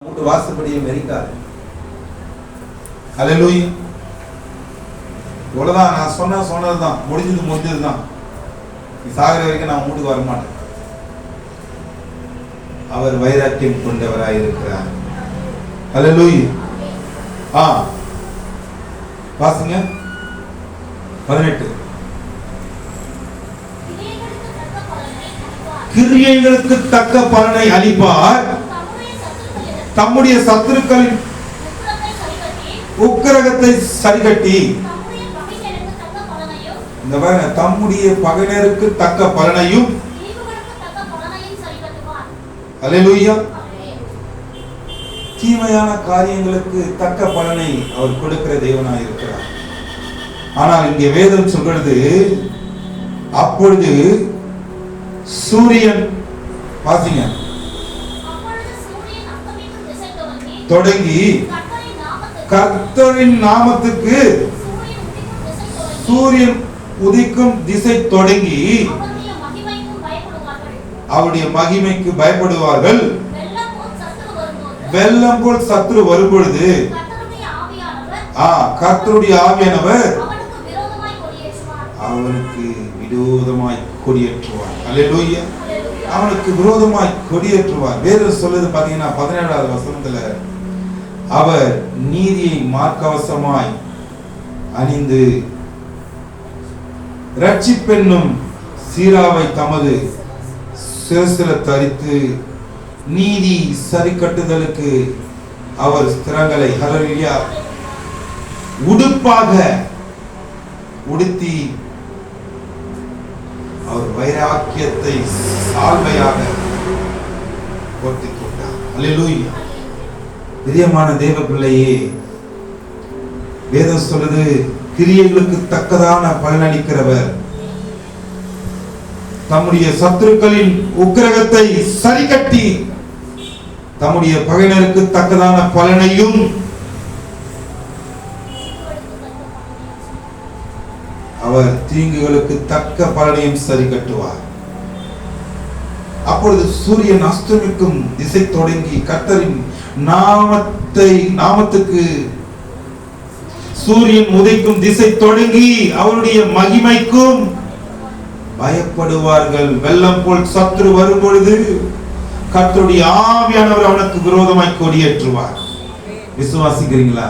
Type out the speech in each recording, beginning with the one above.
வீட்டு வாசப்படியை மெரிக்காது. ஹல்லேலூயா. இவ்வளவுதான் நான் சொன்னதுதான், முடிஞ்சதுதான். நீ சாகிற வரைக்கும் நான் வீட்டுக்கு வரமாட்டேன். அவர் வைராக்கியம் கொண்டவராயிருக்கிறார். ஹல்லேலூயா. வாசிங்க 18. கிரியைகளுக்கு தக்க பலனை அளிப்பார், தம்முடைய சத்துருக்களின் உக்கிரகத்தை சரிகட்டி. இந்த பாருங்க, தம்முடைய பகைஞருக்கு தக்க பலனையும். அல்லேலூயா. தீமையான காரியங்களுக்கு தக்க பலனை அவர் கொடுக்கிற தேவனாய் இருக்கிறார். ஆனால் இங்கே வேதம் சொல்றது, அப்பொழுது சூரியன், வாசிங்க, தொடங்கி கர்த்தரின் நாமத்துக்கு சூரியன் உதிக்கும் திசை தொடங்கி அவருடைய மகிமைக்கு பயப்படுவார்கள். வெள்ளம் போல் சத்துரு வரும்பொழுது கர்த்தருடைய ஆவியானவர் அவனுக்கு விரோதமாய் கொடியேற்றுவார். அல்லேலூயா. அவனுக்கு விரோதமாய் கொடியேற்றுவார். வேறு சொல்லுது பாத்தீங்கன்னா 17வது வசனத்துல, அவர் நீதியை மார்க்கவசமாய் அணிந்து ரட்சிப்பென்னும் சீராவை தமது சிரசில தரித்து நீதி சரி கட்டுதலுக்கு அவர் ஸ்திரங்களை ஹல்லேலூயா உடுப்பாக உடுத்தி அவர் வைராக்கியத்தை சால்வையாக போர்த்திக் கொண்டார். அல்லேலூயா. பிரியமான தேவ பிள்ளையே, வேதம் சொல்லுது, கிரியைகளுக்கு தக்கதான பலனளிக்கிறவர், தம்முடைய சத்துருக்களின் உக்கிரகத்தை சரிகட்டி தம்முடைய பகைஞருக்கு தக்கதான பலனையும் அவர் தீங்குகளுக்கு தக்க பலனையும் சரி கட்டுவார். அப்பொழுது சூரியன் அஸ்தமிக்கும் திசை தொடங்கி கர்த்தரின் நாமத்துக்கு சூரியன் உதிக்கும் திசை தொடங்கி அவருடைய மகிமைக்கும் பயப்படுவார்கள். வெள்ளம் போல் சத்துரு வரும் பொழுது கர்த்தருடைய ஆவியானவர் அவனுக்கு விரோதமாய் கொடியேற்றுவார். விசுவாசிக்கிறீங்களா?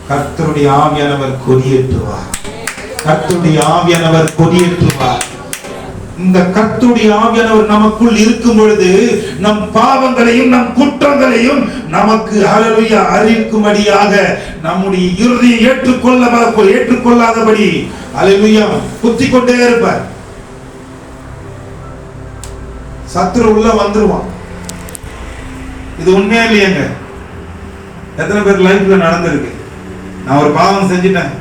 கர்த்தருடைய ஆவியானவர் கொடியேற்றுவார். கர்த்தருடைய ஆவியானவர் கொடியேற்றுவார். இந்த கர்த்தருடைய ஆவியானவர் நமக்குள் இருக்கும் பொழுது நம் பாவங்களையும் நம் குற்றங்களையும் நமக்கு ஹல்லேலூயா அறிவிக்கும்படியாக நம்முடைய இருதயம் ஏற்றுக்கொள்ளாதபடி ஹல்லேலூயா குத்திக் கொண்டே இருப்பார். சத்துரு உள்ள வந்துருவான். இது உண்மையா இல்லையாங்க? எத்தனை பேர் லைஃப்ல நடந்திருக்கு? நான் ஒரு பாவம் செஞ்சிட்டேன்,